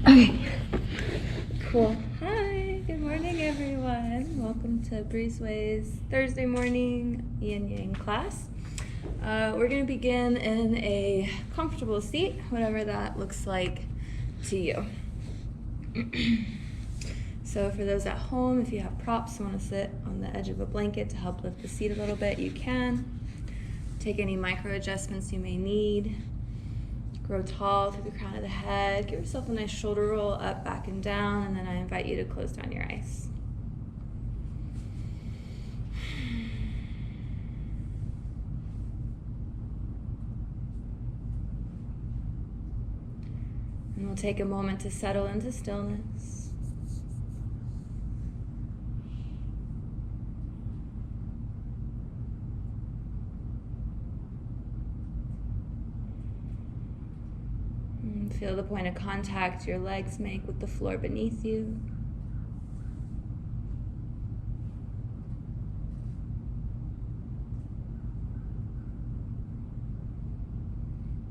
Okay. Cool. Hi, good morning everyone. Welcome to Breezeway's Thursday morning Yin Yang class. We're going to begin in a comfortable seat, whatever that looks like to you. So for those at home, if you have props, want to sit on the edge of a blanket to help lift the seat a little bit, you can. Take any micro adjustments you may need. Grow tall through the crown of the head. Give yourself a nice shoulder roll up, back, and down, and then I invite you to close down your eyes. And we'll take a moment to settle into stillness. And feel the point of contact your legs make with the floor beneath you.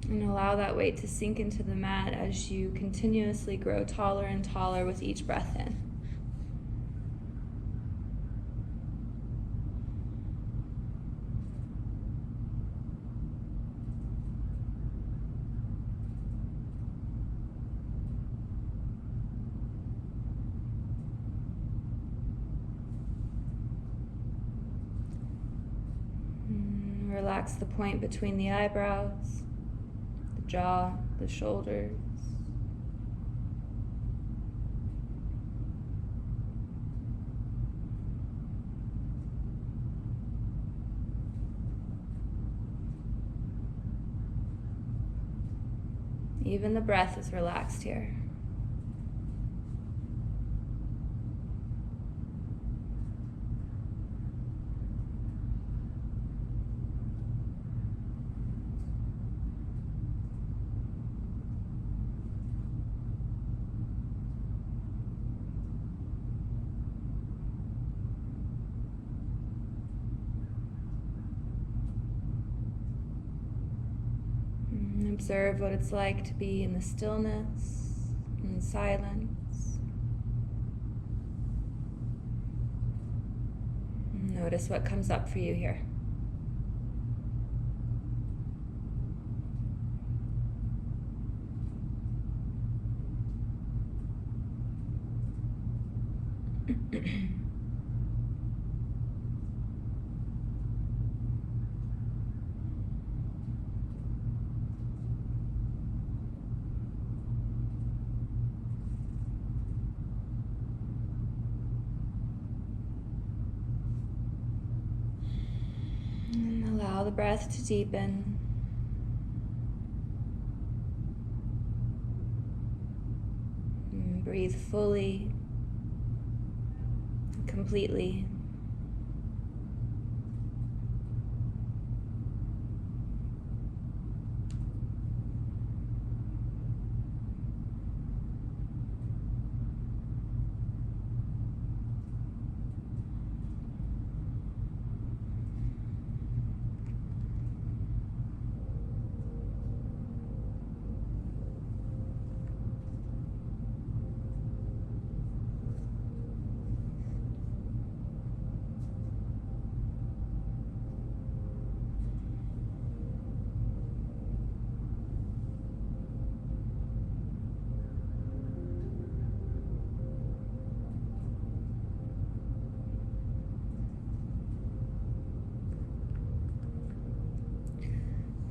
And allow that weight to sink into the mat as you continuously grow taller and taller with each breath in. Relax the point between the eyebrows, the jaw, the shoulders. Even the breath is relaxed here. Observe what it's like to be in the stillness and the silence. Notice what comes up for you here. Allow the breath to deepen. And breathe fully, completely.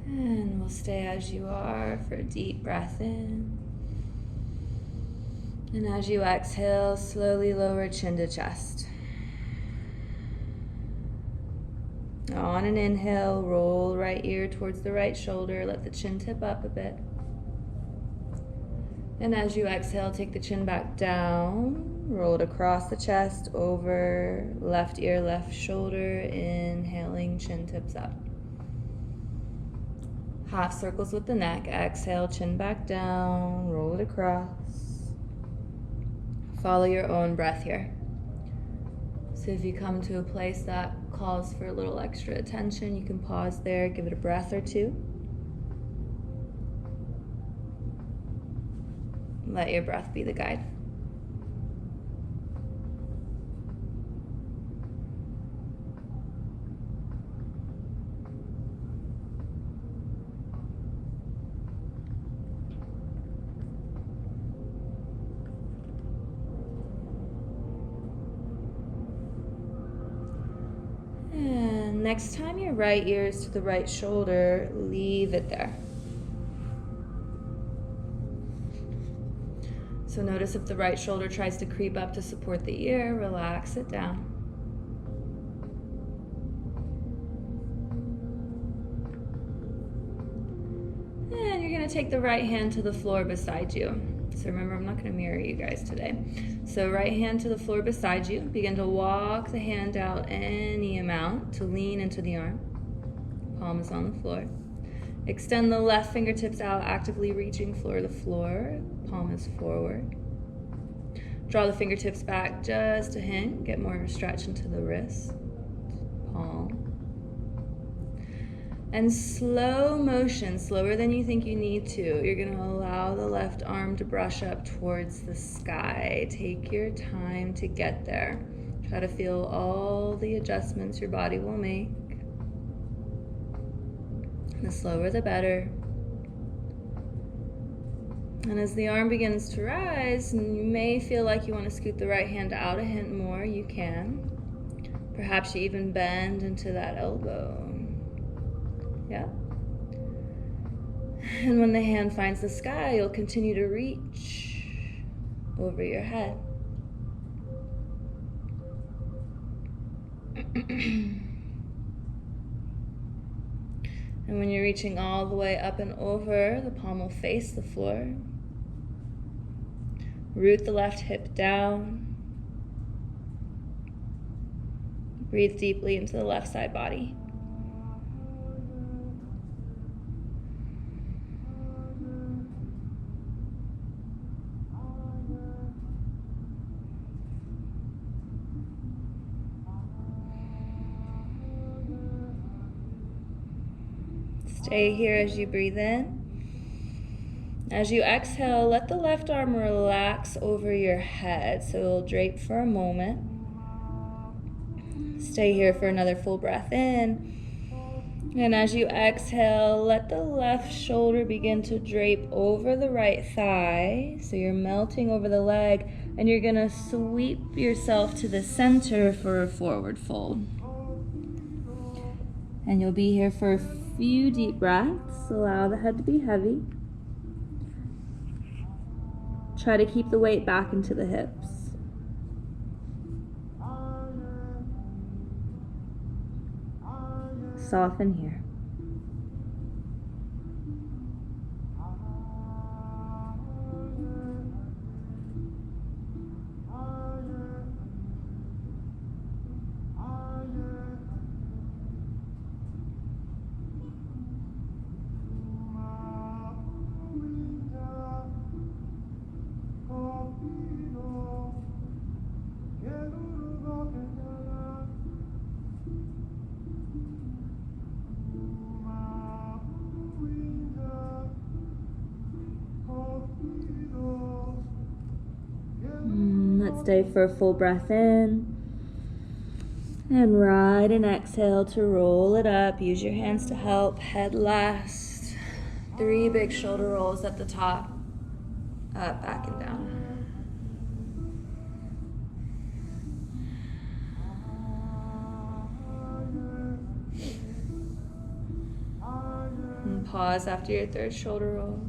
And we'll stay as you are for a deep breath in. And as you exhale, slowly lower chin to chest. On an inhale, roll right ear towards the right shoulder. Let the chin tip up a bit. And as you exhale, take the chin back down. Roll it across the chest, over left ear, left shoulder. Inhaling, chin tips up. Half circles with the neck. Exhale, chin back down. Roll it across. Follow your own breath here. So if you come to a place that calls for a little extra attention, you can pause there, give it a breath or two. Let your breath be the guide. And next time your right ear is to the right shoulder, leave it there. So notice if the right shoulder tries to creep up to support the ear, relax it down. And you're going to take the right hand to the floor beside you. So remember, I'm not going to mirror you guys today. So right hand to the floor beside you. Begin to walk the hand out any amount to lean into the arm. Palm is on the floor. Extend the left fingertips out, actively reaching floor to floor. Palm is forward. Draw the fingertips back just a hint. Get more of a stretch into the wrist. Palm. And slow motion, slower than you think you need to, you're going to allow the left arm to brush up towards the sky. Take your time to get there. Try to feel all the adjustments your body will make. The slower the better. And as the arm begins to rise, and you may feel like you want to scoot the right hand out a hint more, you can. Perhaps you even bend into that elbow. Yeah. And when the hand finds the sky, you'll continue to reach over your head. And when you're reaching all the way up and over, the palm will face the floor. Root the left hip down. Breathe deeply into the left side body. Stay here as you breathe in. As you exhale, let the left arm relax over your head, so it'll drape for a moment. Stay here for another full breath in. And as you exhale, let the left shoulder begin to drape over the right thigh, so you're melting over the leg, and you're going to sweep yourself to the center for a forward fold. And you'll be here for a few deep breaths. Allow the head to be heavy. Try to keep the weight back into the hips. Soften here. Let's stay for a full breath in. And ride an exhale to roll it up. Use your hands to help. Head last. 3 big shoulder rolls at the top. Up, back, and down. And pause after your 3rd shoulder roll.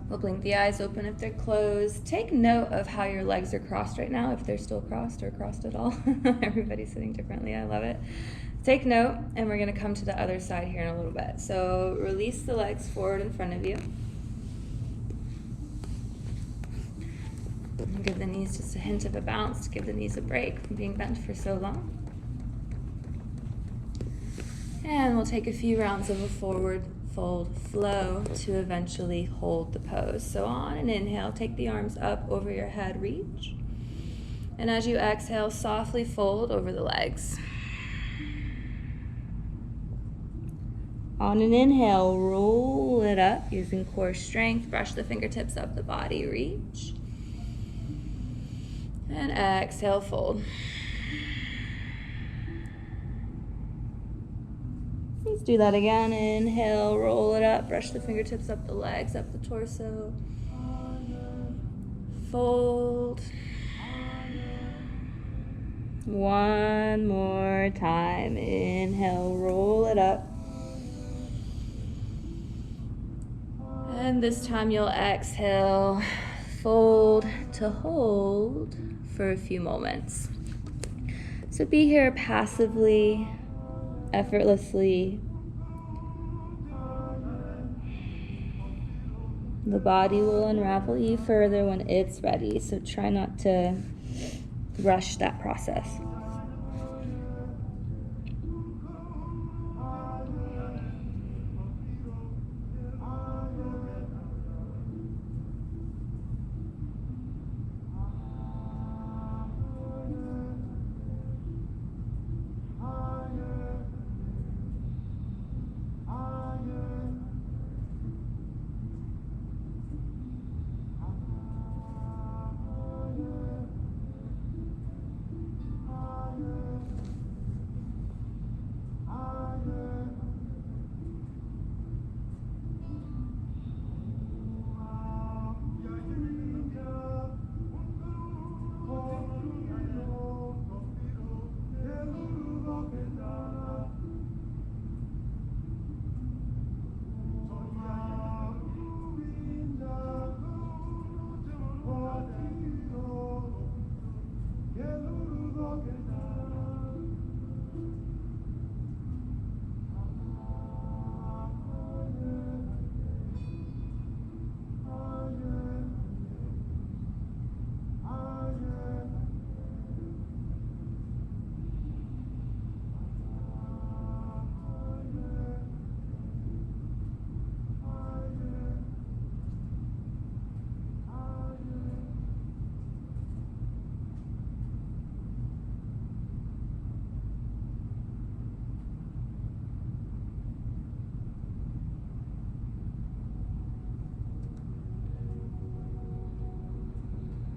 We'll blink the eyes open if they're closed. Take note of how your legs are crossed right now, if they're still crossed or crossed at all. Everybody's sitting differently. I love it. Take note, and we're going to come to the other side here in a little bit. So release the legs forward in front of you. And give the knees just a hint of a bounce to give the knees a break from being bent for so long. And we'll take a few rounds of a forward fold flow to eventually hold the pose. So on an inhale, take the arms up over your head, reach. And as you exhale, softly fold over the legs. On an inhale, roll it up using core strength. Brush the fingertips up the body, reach. And exhale, fold. Let's do that again. Inhale, roll it up. Brush the fingertips up the legs, up the torso. Fold. One more time. Inhale, roll it up. And this time you'll exhale, fold to hold for a few moments. So be here passively, effortlessly. The body will unravel you further when it's ready, so try not to rush that process.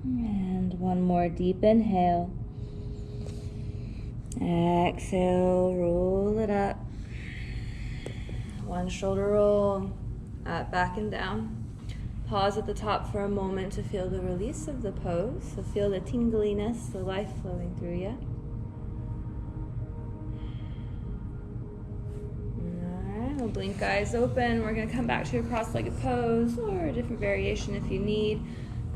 And one more deep inhale. Exhale, roll it up. One shoulder roll, up, back and down. Pause at the top for a moment to feel the release of the pose. So feel the tingliness, the life flowing through you. Alright, we'll blink eyes open. We're going to come back to a cross-legged pose or a different variation if you need.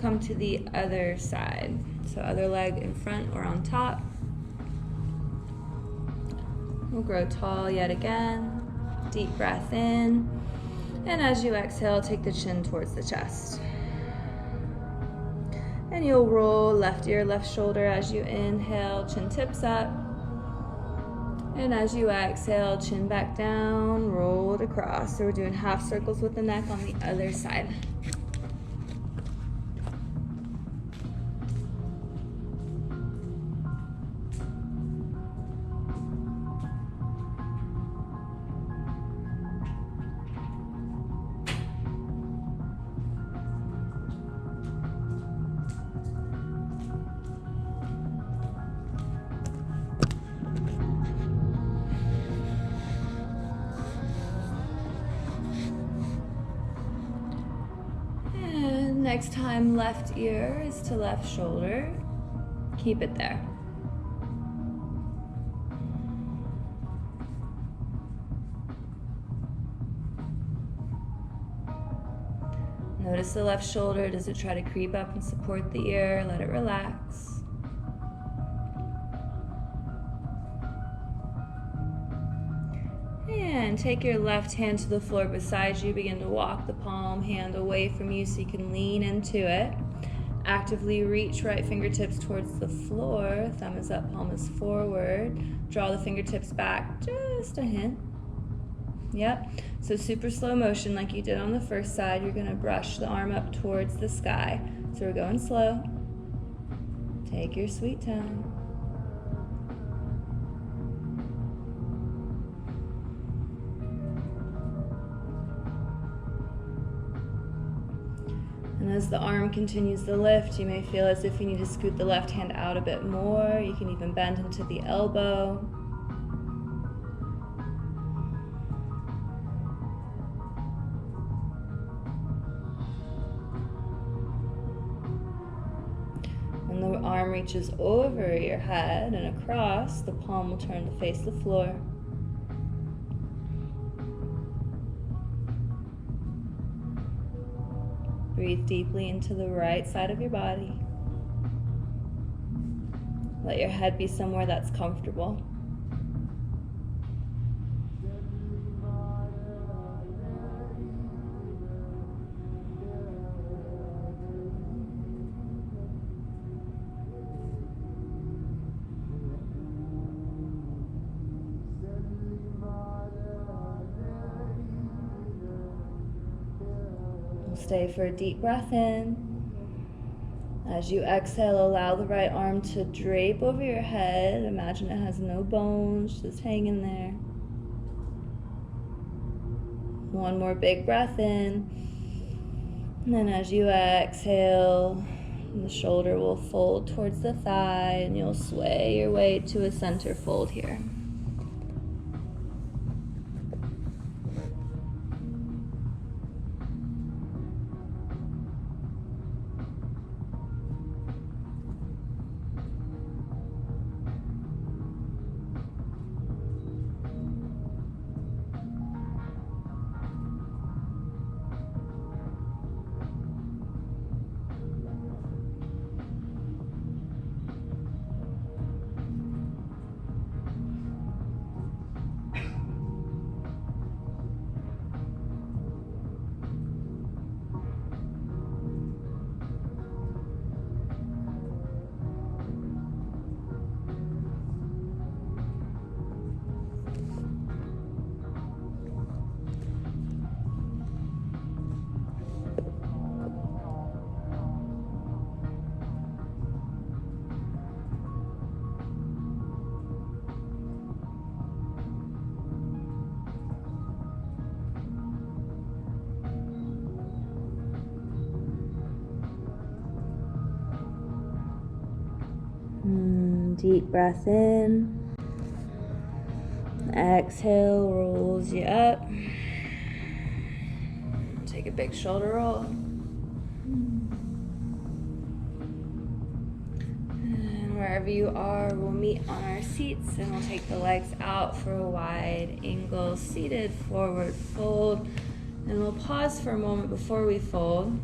Come to the other side. So other leg in front or on top. We'll grow tall yet again. Deep breath in. And as you exhale, take the chin towards the chest. And you'll roll left ear, left shoulder as you inhale, chin tips up. And as you exhale, chin back down, roll it across. So we're doing half circles with the neck on the other side. Next time, left ear is to left shoulder. Keep it there. Notice the left shoulder. Does it try to creep up and support the ear? Let it relax. And take your left hand to the floor beside you. Begin to walk the palm hand away from you so you can lean into it. Actively reach right fingertips towards the floor. Thumb is up, palm is forward. Draw the fingertips back just a hint. Yep. So super slow motion like you did on the first side. You're going to brush the arm up towards the sky. So we're going slow. Take your sweet time. And as the arm continues to lift, you may feel as if you need to scoot the left hand out a bit more. You can even bend into the elbow. When the arm reaches over your head and across, the palm will turn to face the floor. Breathe deeply into the right side of your body. Let your head be somewhere that's comfortable. Stay for a deep breath in. As you exhale, allow the right arm to drape over your head. Imagine it has no bones, just hanging there. One more big breath in. And then as you exhale, the shoulder will fold towards the thigh and you'll sway your way to a center fold here. Deep breath in. Exhale, rolls you up. Take a big shoulder roll. And wherever you are, we'll meet on our seats and we'll take the legs out for a wide angle, seated forward fold. And we'll pause for a moment before we fold.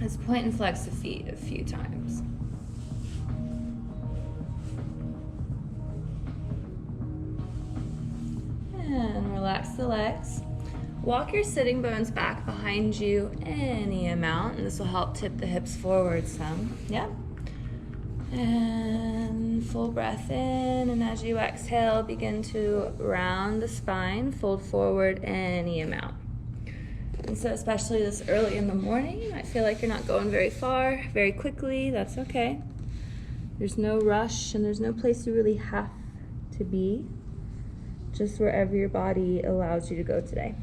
Let's point and flex the feet a few times. And relax the legs. Walk your sitting bones back behind you any amount, and this will help tip the hips forward some. Yeah. And full breath in, and as you exhale, begin to round the spine, fold forward any amount. And so especially this early in the morning, you might feel like you're not going very far, very quickly. That's okay. There's no rush, and there's no place you really have to be. Just wherever your body allows you to go today.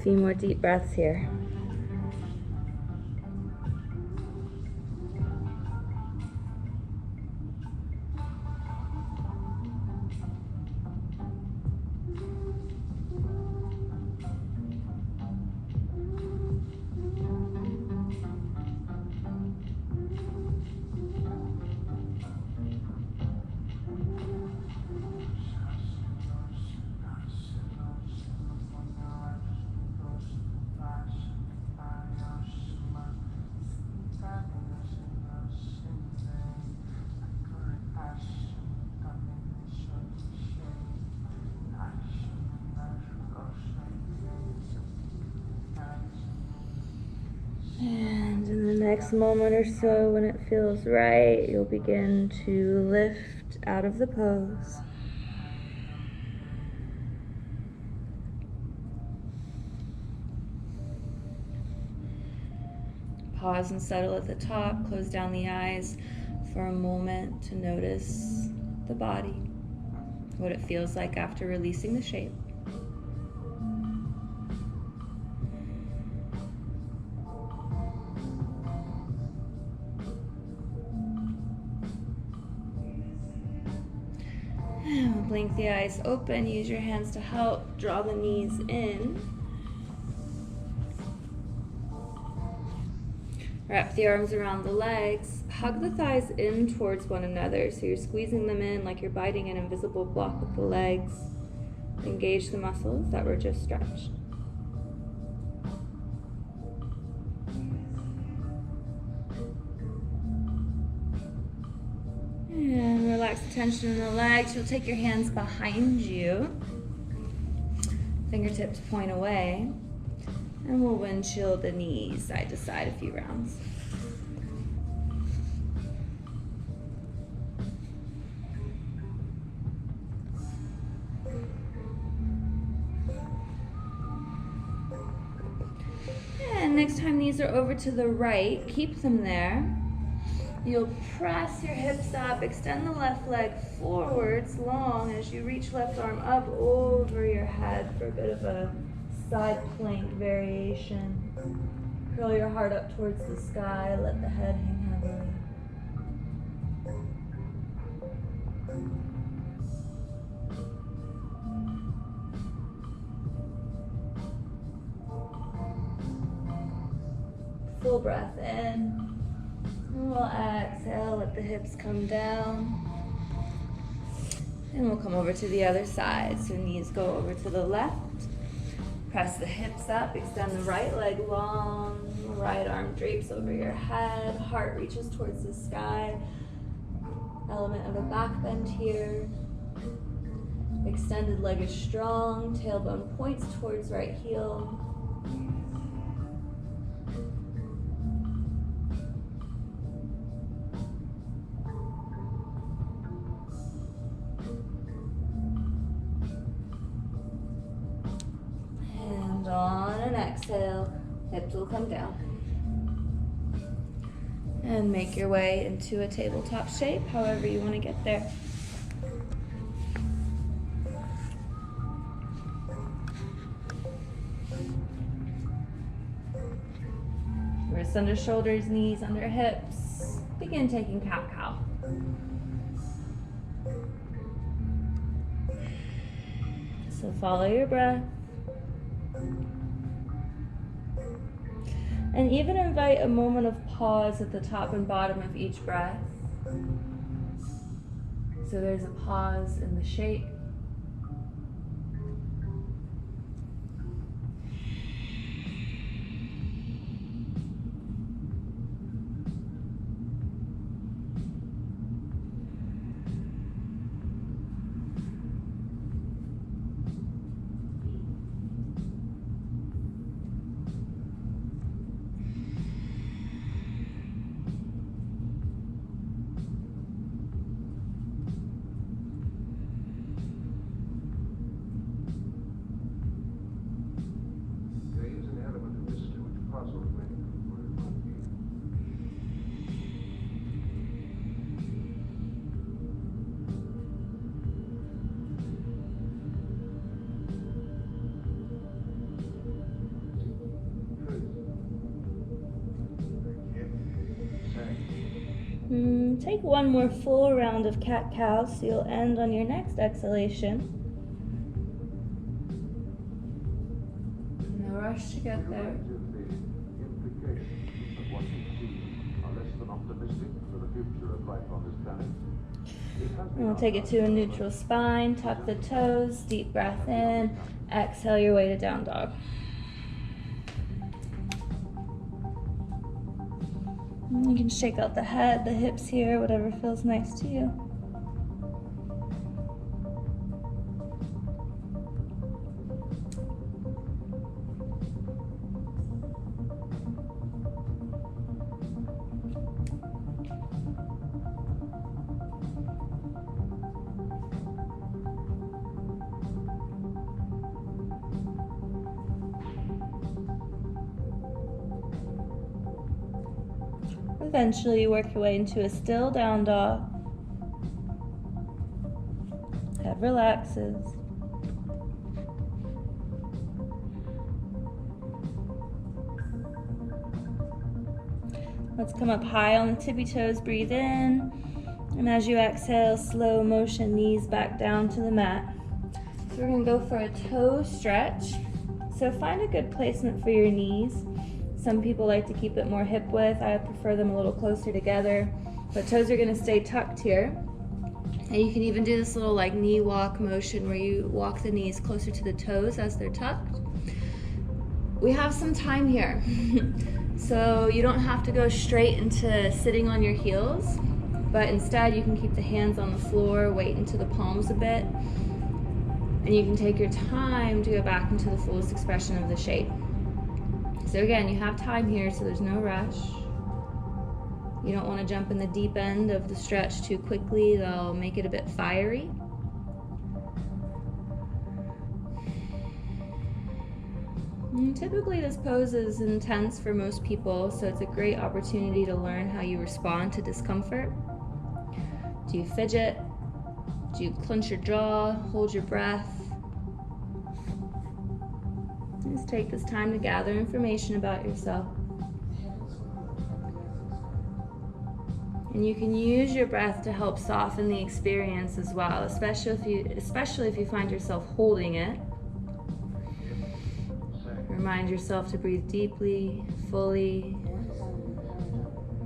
few more deep breaths here. And in the next moment or so, when it feels right, you'll begin to lift out of the pose. Pause and settle at the top. Close down the eyes for a moment to notice the body, what it feels like after releasing the shape. Blink the eyes open, use your hands to help, draw the knees in. Wrap the arms around the legs, hug the thighs in towards one another so you're squeezing them in like you're biting an invisible block with the legs. Engage the muscles that were just stretched. And relax the tension in the legs. You'll take your hands behind you. Fingertips point away. And we'll windshield the knees side to side a few rounds. And next time these are over to the right, keep them there. You'll press your hips up, extend the left leg forwards long as you reach left arm up over your head for a bit of a side plank variation. Curl your heart up towards the sky, let the head hang heavily. Full breath in. And we'll exhale, let the hips come down. And we'll come over to the other side. So knees go over to the left. Press the hips up, extend the right leg long. Right arm drapes over your head. Heart reaches towards the sky. Element of a back bend here. Extended leg is strong. Tailbone points towards right heel. On an exhale, hips will come down. And make your way into a tabletop shape, however you want to get there. Wrists under shoulders, knees under hips. Begin taking cat-cow. So follow your breath. And even invite a moment of pause at the top and bottom of each breath. So there's a pause in the shape. Take one more full round of cat-cow, so you'll end on your next exhalation. No rush to get there. And we'll take it to a neutral spine, tuck the toes, deep breath in, exhale your way to down dog. And you can shake out the head, the hips here, whatever feels nice to you. Eventually, you work your way into a still down dog. Head relaxes. Let's come up high on the tippy toes, breathe in. And as you exhale, slow motion, knees back down to the mat. So we're gonna go for a toe stretch. So find a good placement for your knees. Some people like to keep it more hip width. I prefer them a little closer together. But toes are gonna stay tucked here. And you can even do this little like knee walk motion where you walk the knees closer to the toes as they're tucked. We have some time here. So you don't have to go straight into sitting on your heels, but instead you can keep the hands on the floor, weight into the palms a bit, and you can take your time to go back into the fullest expression of the shape. So again, you have time here, so there's no rush. You don't want to jump in the deep end of the stretch too quickly. That'll make it a bit fiery. And typically this pose is intense for most people, so it's a great opportunity to learn how you respond to discomfort. Do you fidget? Do you clench your jaw? Hold your breath? Just take this time to gather information about yourself. And you can use your breath to help soften the experience as well, especially if you find yourself holding it. Remind yourself to breathe deeply, fully,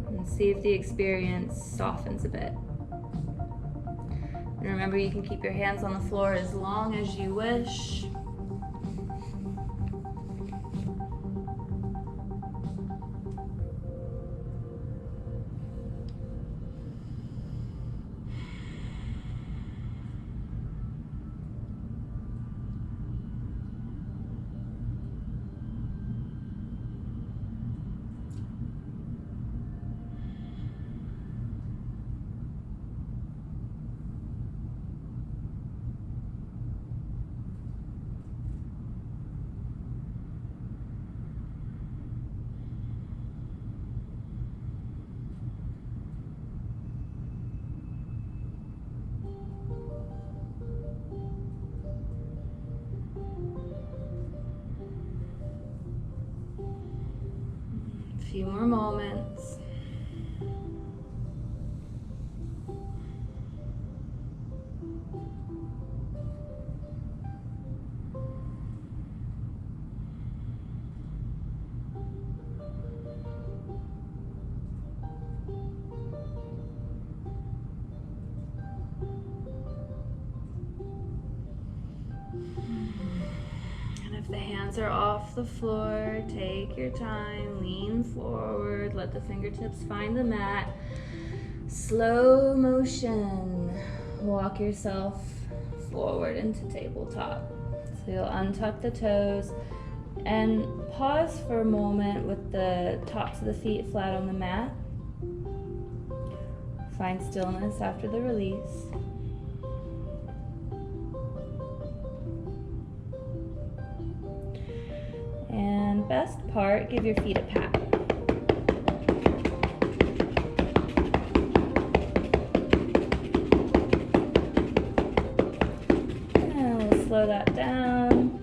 and see if the experience softens a bit. And remember, you can keep your hands on the floor as long as you wish. A few more moments. If the hands are off the floor, take your time, lean forward, let the fingertips find the mat. Slow motion, walk yourself forward into tabletop. So you'll untuck the toes and pause for a moment with the tops of the feet flat on the mat. Find stillness after the release. And best part, give your feet a pat. And we'll slow that down.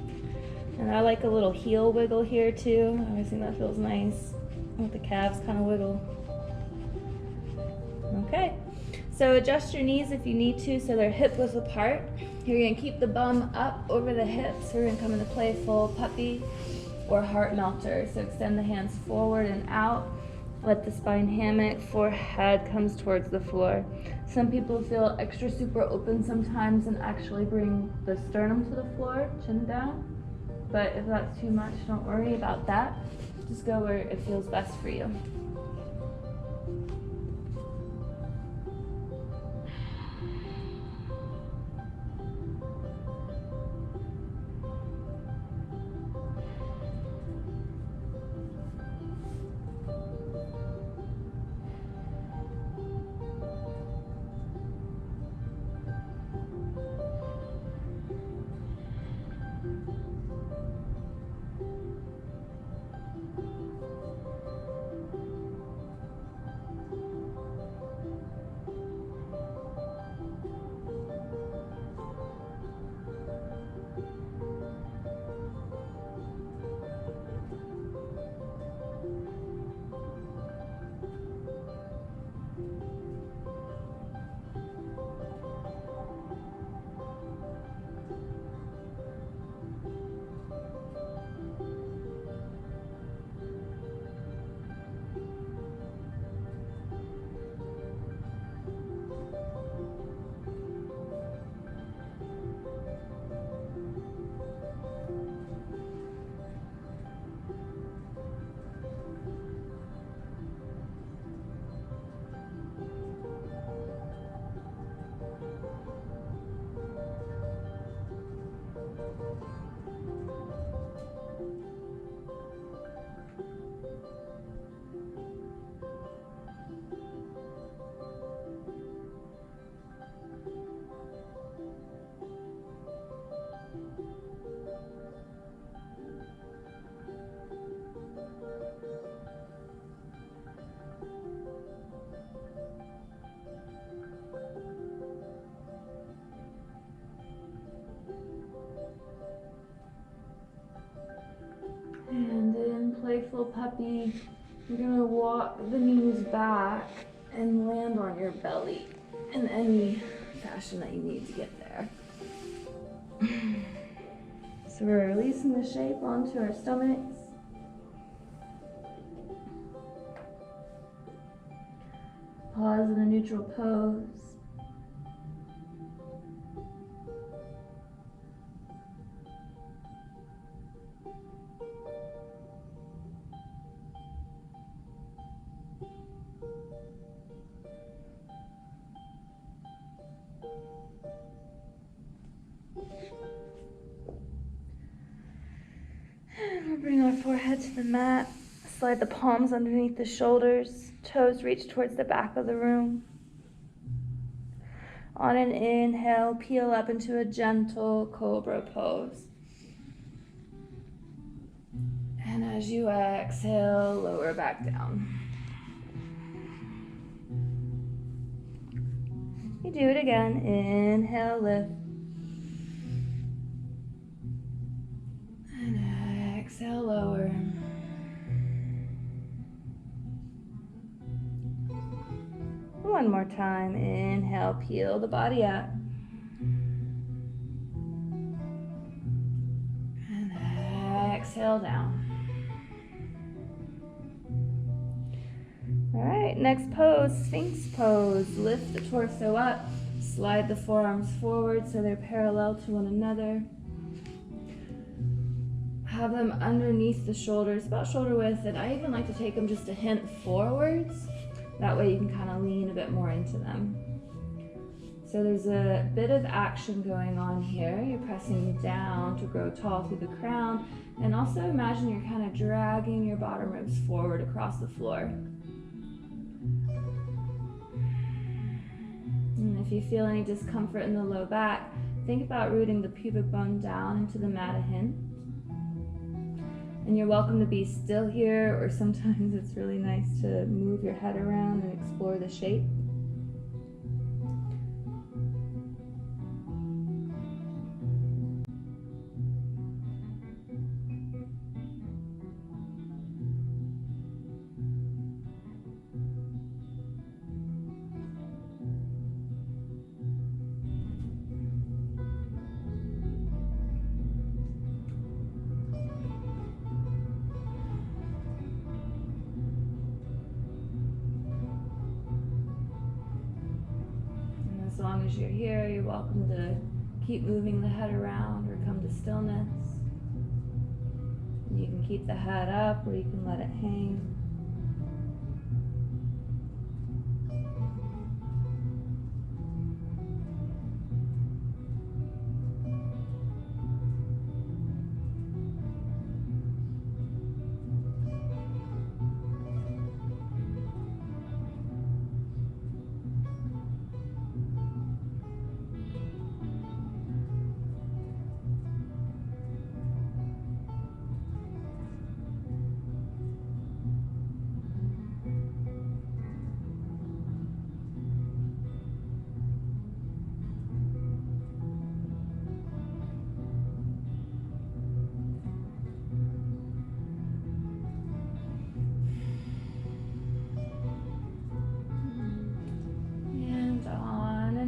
And I like a little heel wiggle here too. I always think that feels nice. Let the calves kind of wiggle. Okay, so adjust your knees if you need to so they're hip width apart. You're gonna keep the bum up over the hips. We're gonna come into playful puppy or heart melter. So extend the hands forward and out. Let the spine hammock, forehead comes towards the floor. Some people feel extra super open sometimes and actually bring the sternum to the floor, chin down. But if that's too much, don't worry about that. Just go where it feels best for you. And in playful puppy, you're gonna walk the knees back and land on your belly in any fashion that you need to get there. So we're releasing the shape onto our stomachs. Pause in a neutral pose. And we'll bring our forehead to the mat. Slide the palms underneath the shoulders. Toes reach towards the back of the room. On an inhale, peel up into a gentle cobra pose. And as you exhale, lower back down. You do it again. Inhale, lift. And exhale, lower. One more time. Inhale, peel the body up. And exhale down. All right, next pose, Sphinx pose. Lift the torso up. Slide the forearms forward so they're parallel to one another. Have them underneath the shoulders, about shoulder width, and I even like to take them just a hint forwards. That way you can kind of lean a bit more into them. So there's a bit of action going on here. You're pressing down to grow tall through the crown, and also imagine you're kind of dragging your bottom ribs forward across the floor. And if you feel any discomfort in the low back, think about rooting the pubic bone down into the mat a hint. And you're welcome to be still here, or sometimes it's really nice to move your head around and explore the shape. as you're here, you're welcome to keep moving the head around or come to stillness. You can keep the head up or you can let it hang.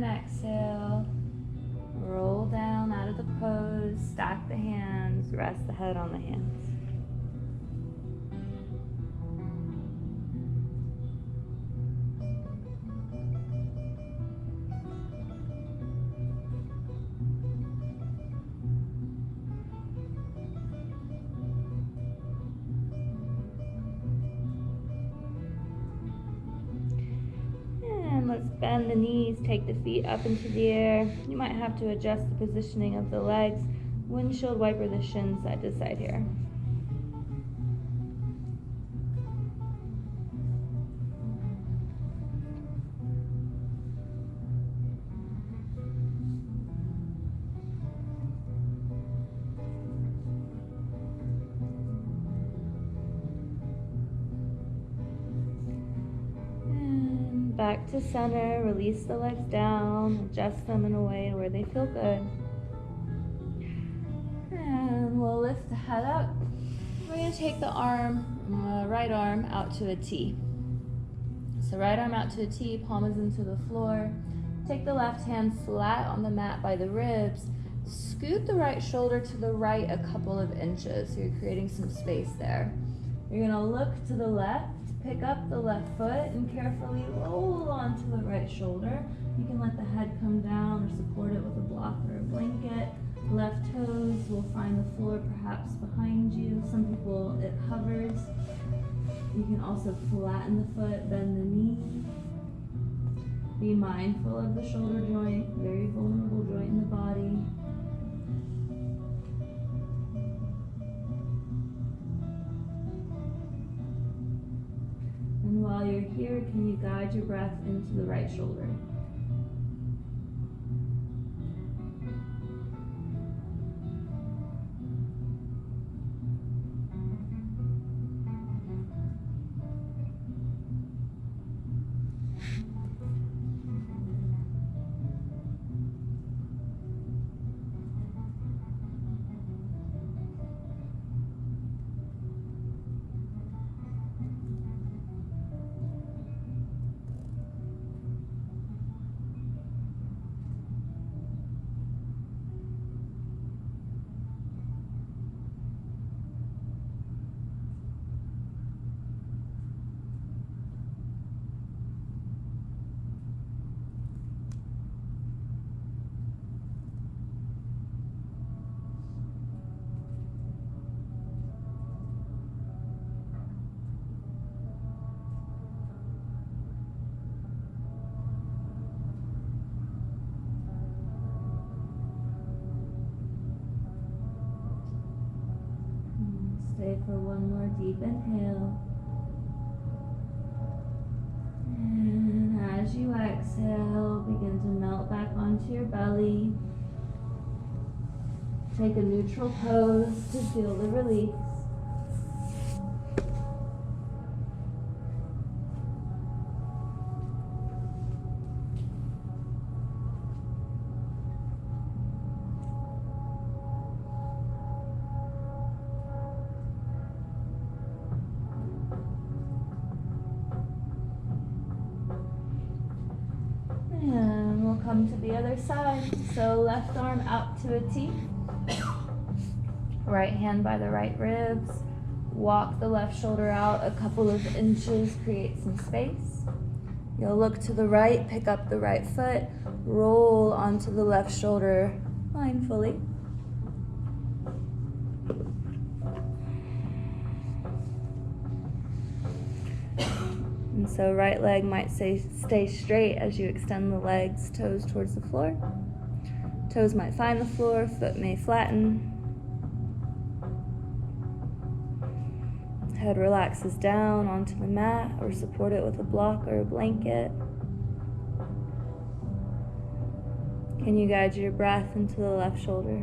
Exhale, roll down out of the pose, stack the hands, rest the head on the hands. Let's bend the knees, take the feet up into the air. You might have to adjust the positioning of the legs. Windshield wiper the shins side to side here. Back to center, release the legs down, adjust them in a way where they feel good. And we'll lift the head up. We're going to take the right arm out to a T. So right arm out to a T, palm is into the floor. Take the left hand flat on the mat by the ribs. Scoot the right shoulder to the right a couple of inches. So you're creating some space there. You're going to look to the left. Pick up the left foot and carefully roll onto the right shoulder. You can let the head come down or support it with a block or a blanket. Left toes will find the floor perhaps behind you. Some people, it hovers. You can also flatten the foot, bend the knee. Be mindful of the shoulder joint, very vulnerable joint in the body. And while you're here, can you guide your breath into the right shoulder? Stay for one more deep inhale. And as you exhale, begin to melt back onto your belly. Take a neutral pose to feel the release. And we'll come to the other side. So left arm out to a T. Right hand by the right ribs. Walk the left shoulder out a couple of inches, create some space. You'll look to the right, pick up the right foot, roll onto the left shoulder mindfully. And so right leg might stay straight as you extend the legs, toes towards the floor. Toes might find the floor, foot may flatten. Head relaxes down onto the mat or support it with a block or a blanket. Can you guide your breath into the left shoulder?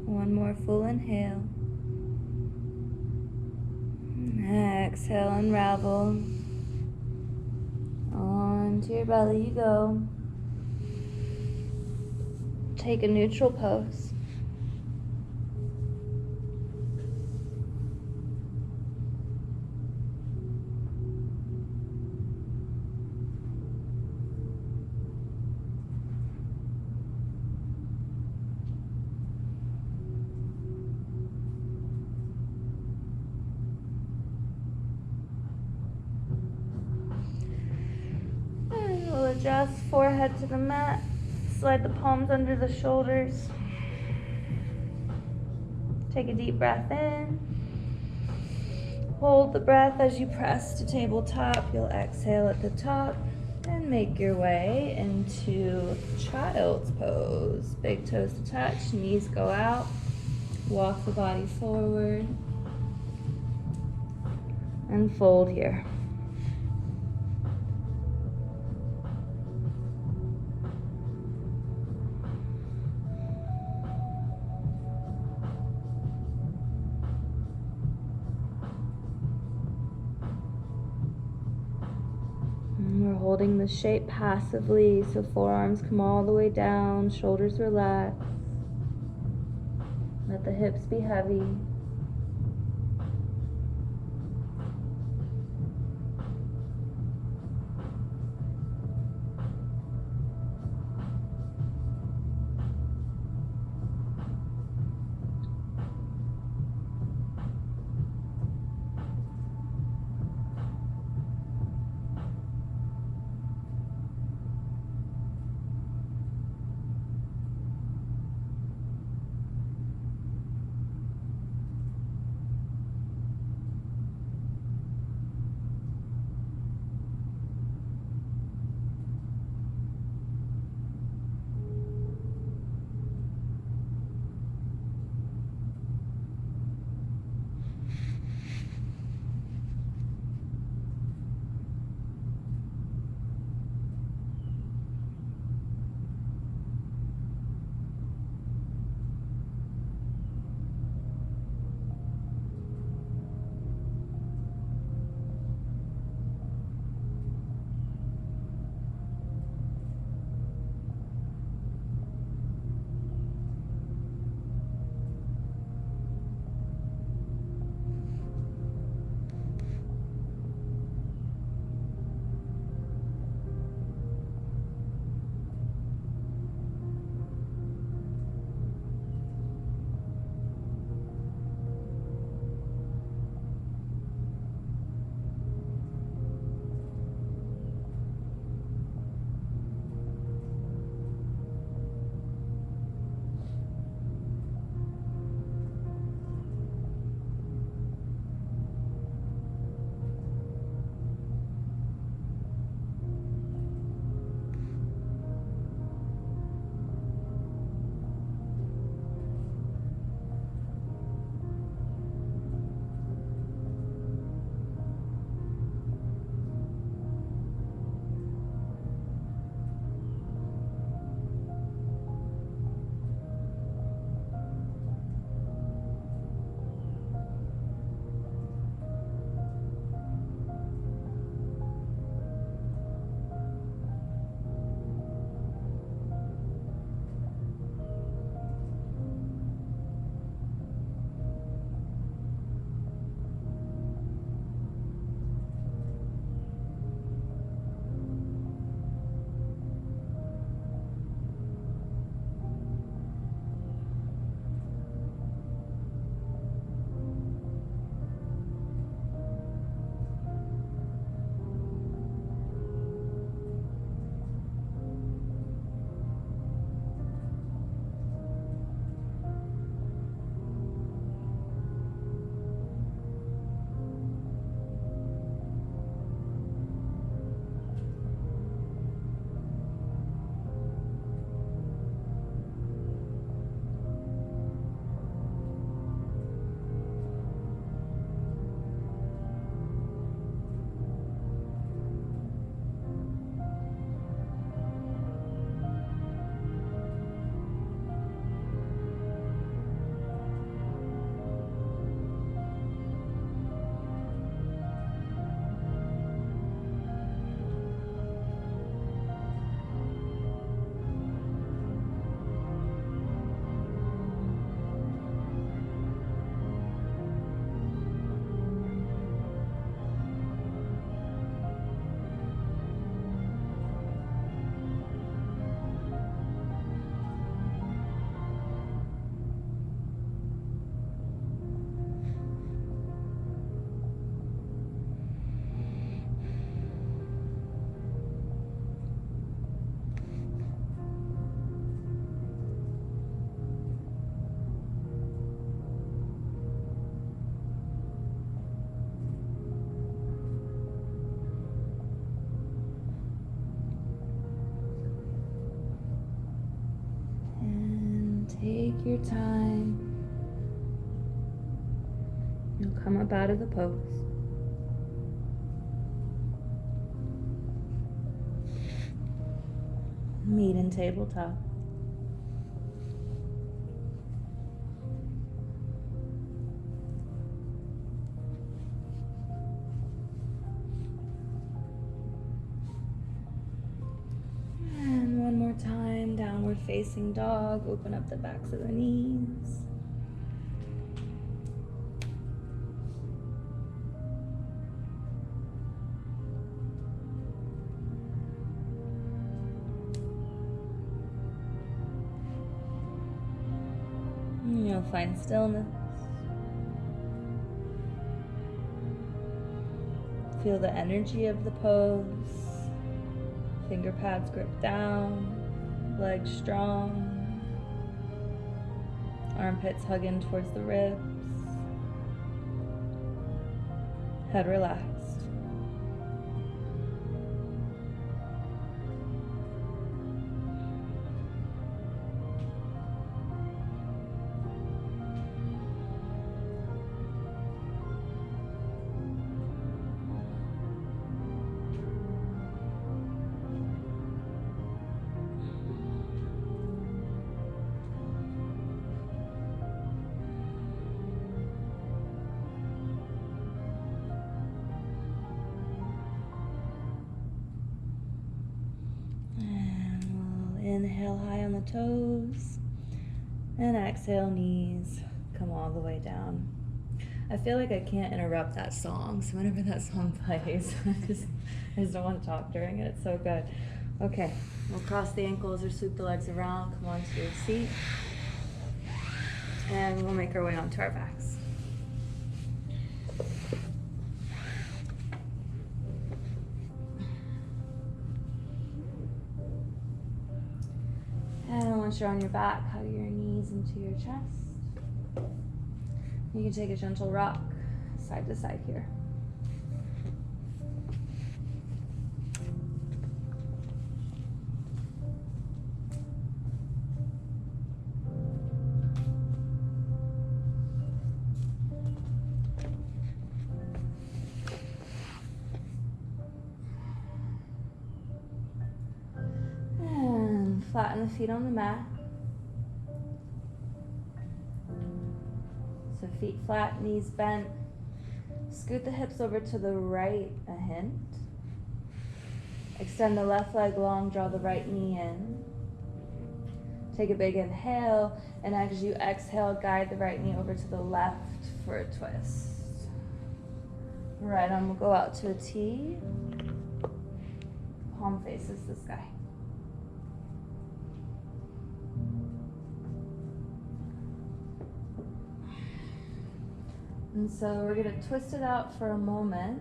One more full inhale. Exhale, unravel. Onto your belly you go. Take a neutral pose. Adjust forehead to the mat. Slide the palms under the shoulders. Take a deep breath in. Hold the breath as you press to tabletop. You'll exhale at the top and make your way into child's pose. Big toes to touch, knees go out. Walk the body forward and fold here. We're holding the shape passively, so forearms come all the way down, shoulders relax. Let the hips be heavy. your time. You'll come up out of the pose. Meet in tabletop. And one more time, downward facing dog. Open up the backs of the knees. And you'll find stillness. Feel the energy of the pose. Finger pads grip down, legs strong, armpits hugging towards the ribs, head relaxed. Inhale high on the toes, and exhale, knees come all the way down. I feel like I can't interrupt that song, so whenever that song plays, I just don't want to talk during it. It's so good. Okay, we'll cross the ankles or sweep the legs around, come onto your seat, and we'll make our way onto our backs. And once you're on your back, hug your knees into your chest. You can take a gentle rock side to side here. Flatten the feet on the mat. So feet flat, knees bent. Scoot the hips over to the right a hint. Extend the left leg long, draw the right knee in. Take a big inhale, and as you exhale, guide the right knee over to the left for a twist. Right arm will go out to a T. Palm faces the sky. And so we're going to twist it out for a moment.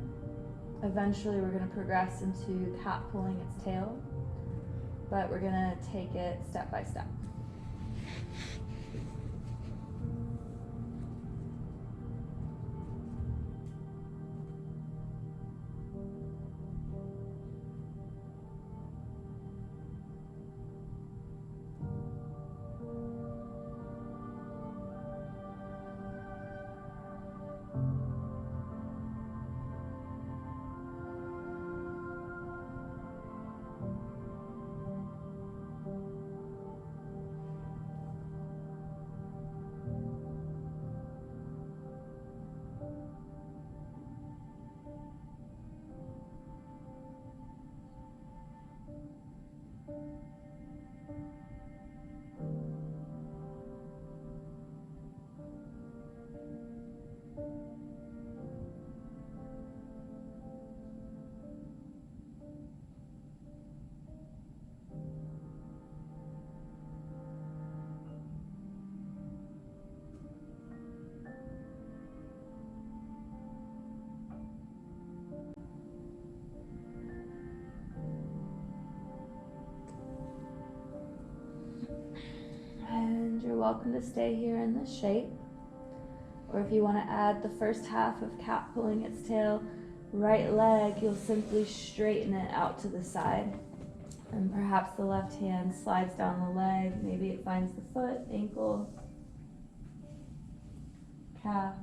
Eventually we're going to progress into cat pulling its tail, but we're going to take it step by step. You're welcome to stay here in this shape, or if you want to add the first half of cat pulling its tail, right leg, you'll simply straighten it out to the side, and perhaps the left hand slides down the leg. Maybe it finds the foot, ankle, calf.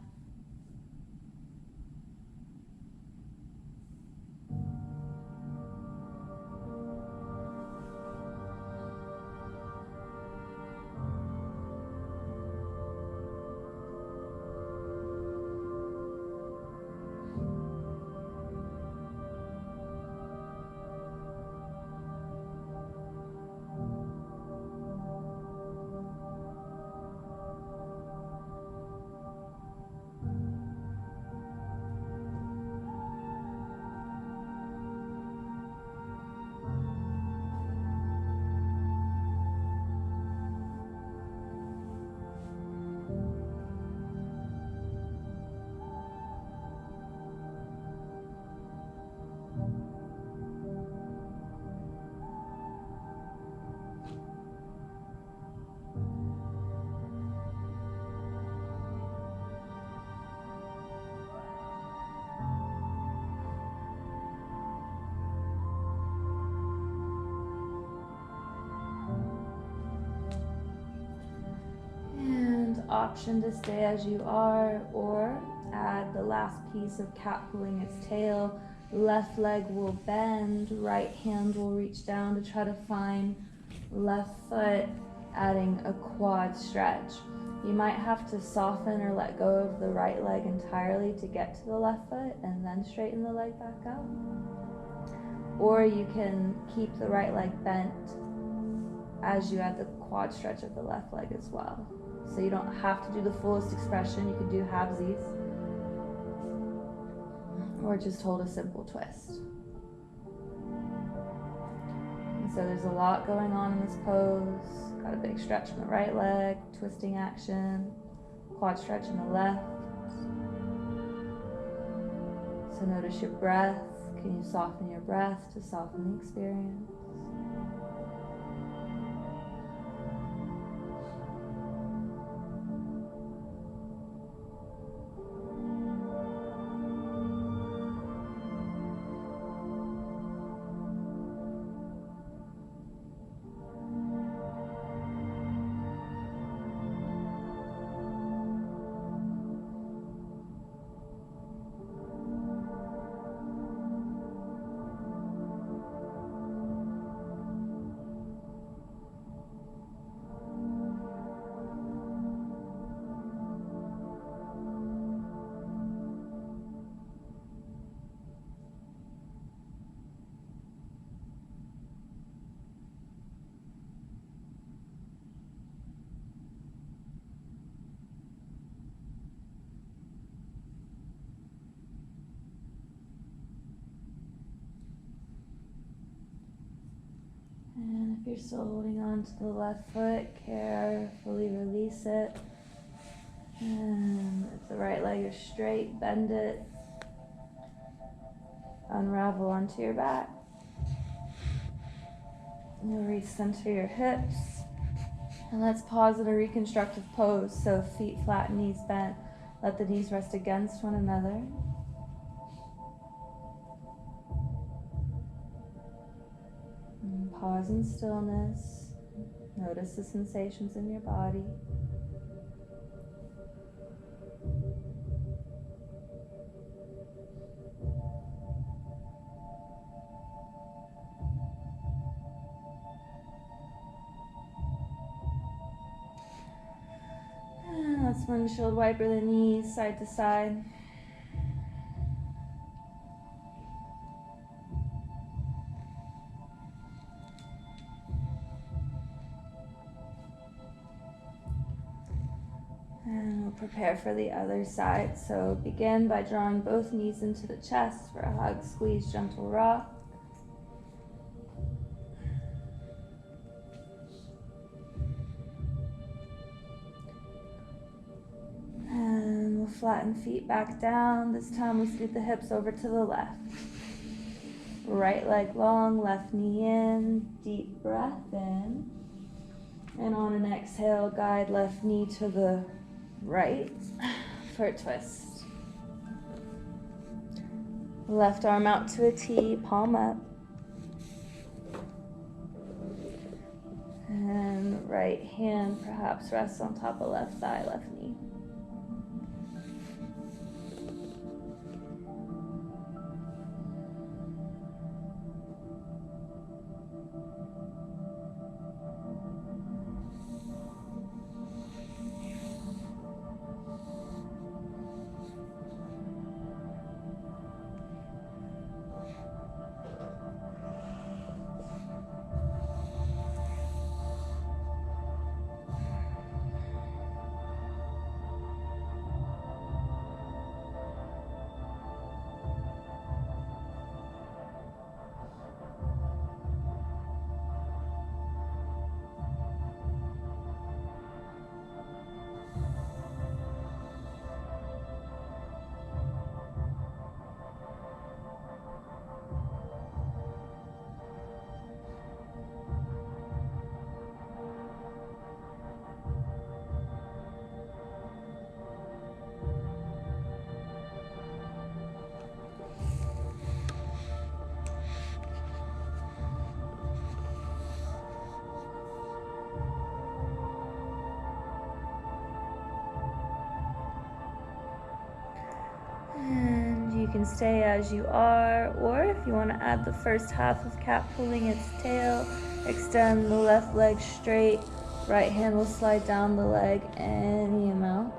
Option to stay as you are, or add the last piece of cat pulling its tail. Left leg will bend, right hand will reach down to try to find left foot, adding a quad stretch. You might have to soften or let go of the right leg entirely to get to the left foot and then straighten the leg back out. Or you can keep the right leg bent as you add the quad stretch of the left leg as well. So you don't have to do the fullest expression. You could do halvesies, or just hold a simple twist. And so there's a lot going on in this pose. Got a big stretch in the right leg, twisting action, quad stretch in the left. So notice your breath. Can you soften your breath to soften the experience? And if you're still holding on to the left foot, carefully release it. And if the right leg is straight, bend it. Unravel onto your back. You'll recenter your hips. And let's pause in a reconstructive pose. So feet flat, knees bent. Let the knees rest against one another. And pause in stillness. Notice the sensations in your body. And let's windshield wiper the knees side to side. And we'll prepare for the other side. So begin by drawing both knees into the chest for a hug, squeeze, gentle rock. And we'll flatten feet back down. This time we scoot the hips over to the left. Right leg long, left knee in, deep breath in. And on an exhale, guide left knee to the right for a twist. Left arm out to a T, palm up. And right hand perhaps rests on top of left thigh, left knee. can stay as you are, or if you want to add the first half of cat pulling its tail, extend the left leg straight, right hand will slide down the leg any amount.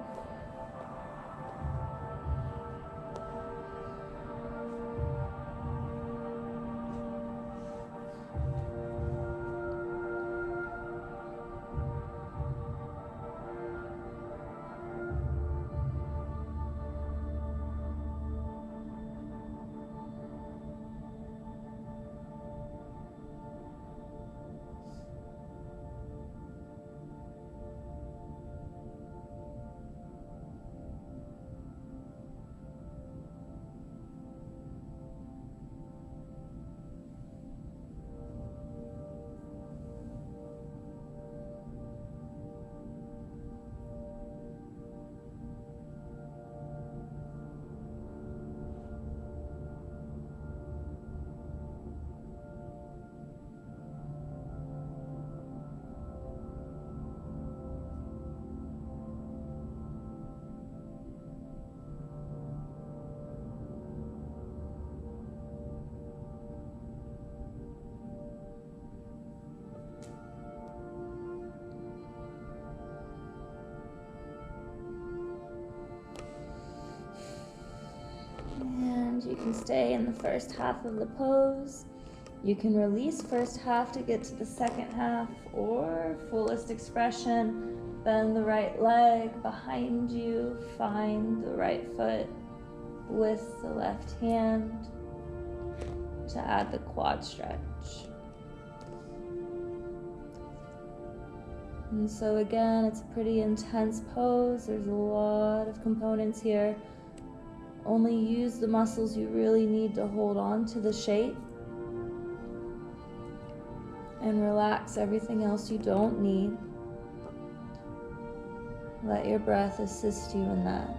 And you can stay in the first half of the pose. You can release first half to get to the second half, or fullest expression. Bend the right leg behind you, find the right foot with the left hand to add the quad stretch. And so again, it's a pretty intense pose. There's a lot of components here. Only use the muscles you really need to hold on to the shape, and relax everything else you don't need. Let your breath assist you in that.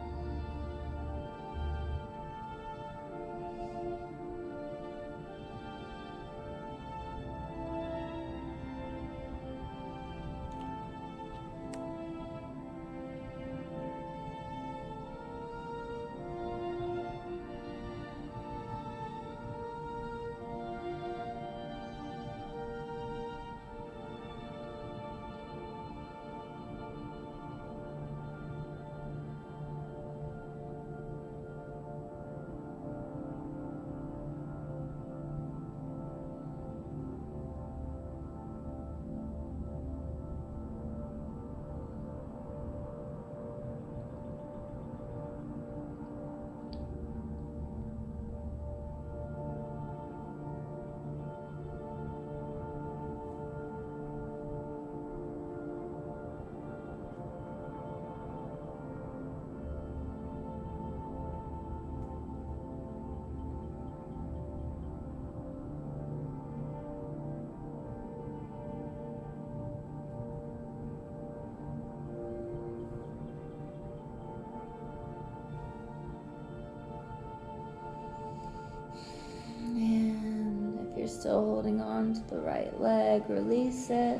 You're still holding on to the right leg, release it.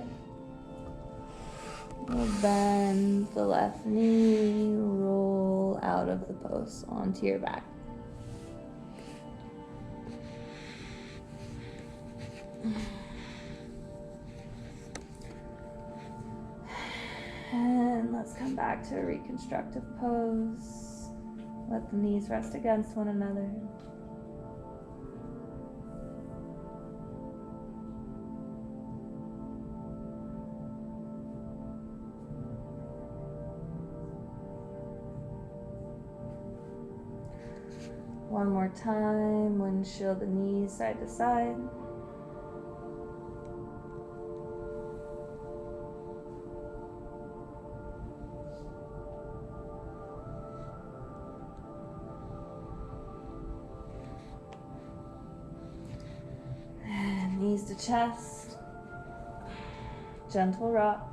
We'll bend the left knee, roll out of the pose onto your back. And let's come back to a reconstructive pose. Let the knees rest against one another. One more time, windshield the knees side to side. And knees to chest, gentle rock.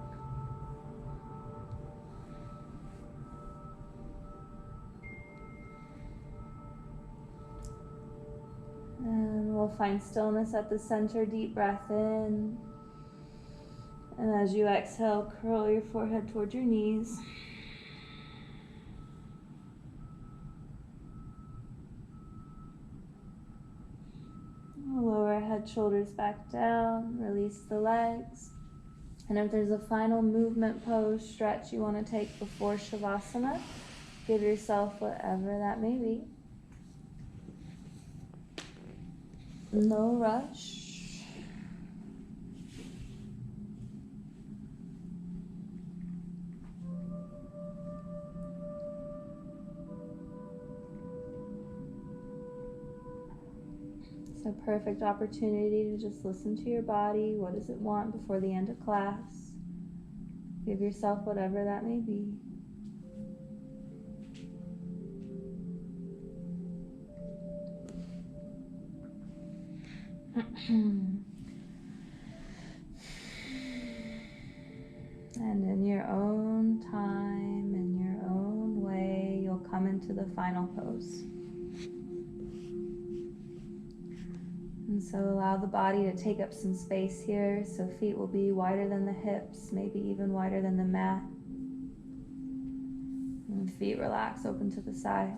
And we'll find stillness at the center, deep breath in. And as you exhale, curl your forehead toward your knees. head, shoulders back down, release the legs. And if there's a final movement, pose, stretch you want to take before Shavasana, give yourself whatever that may be. No rush. It's a perfect opportunity to just listen to your body. What does it want before the end of class? Give yourself whatever that may be. And in your own time, in your own way, you'll come into the final pose. And so allow the body to take up some space here. So feet will be wider than the hips, maybe even wider than the mat. And feet relax, open to the side.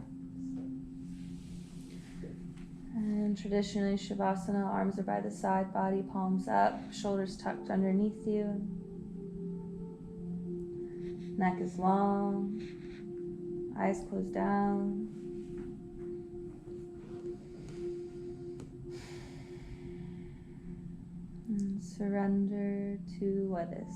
And traditionally, Shavasana, arms are by the side, body palms up, shoulders tucked underneath you. Neck is long, eyes closed down. And surrender to what is.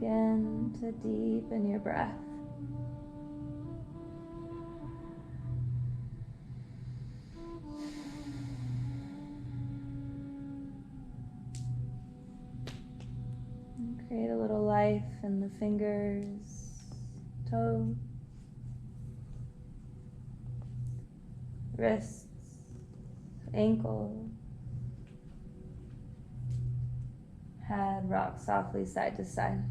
Begin to deepen your breath. And create a little life in the fingers, toes, wrists, ankles. Head rock softly side to side.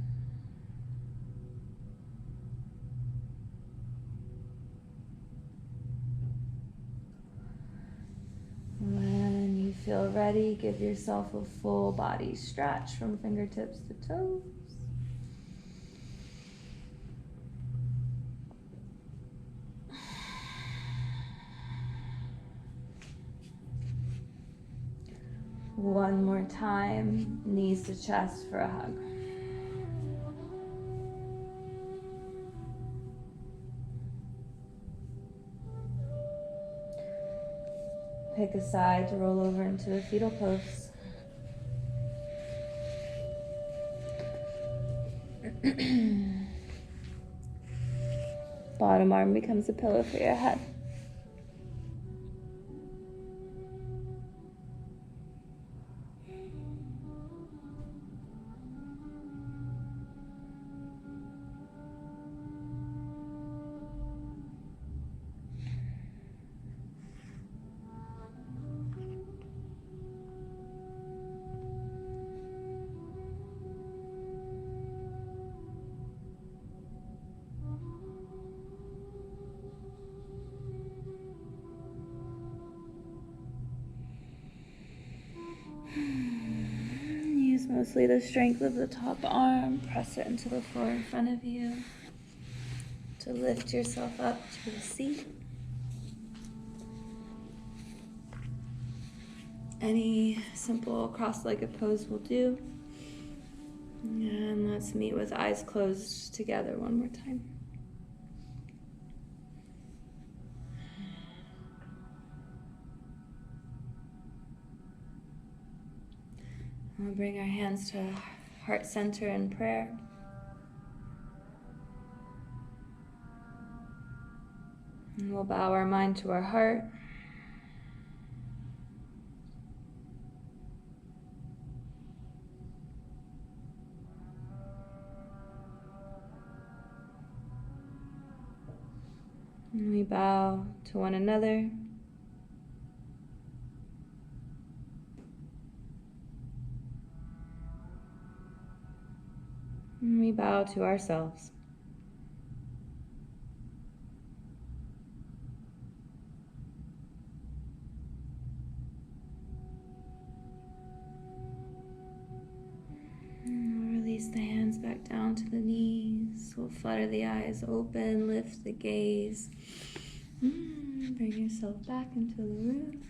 When you feel ready, give yourself a full body stretch from fingertips to toes. One more time, knees to chest for a hug. Pick a side to roll over into a fetal pose. Bottom arm becomes a pillow for your head. Use mostly the strength of the top arm. Press it into the floor in front of you to lift yourself up to a seat. Any simple cross-legged pose will do. And let's meet with eyes closed together one more time. We'll bring our hands to heart center in prayer. And we'll bow our mind to our heart. And we bow to one another. And we bow to ourselves. And we'll release the hands back down to the knees. We'll flutter the eyes open, lift the gaze. Bring yourself back into the room.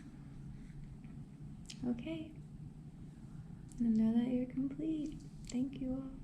Okay. And know that you're complete. Thank you all.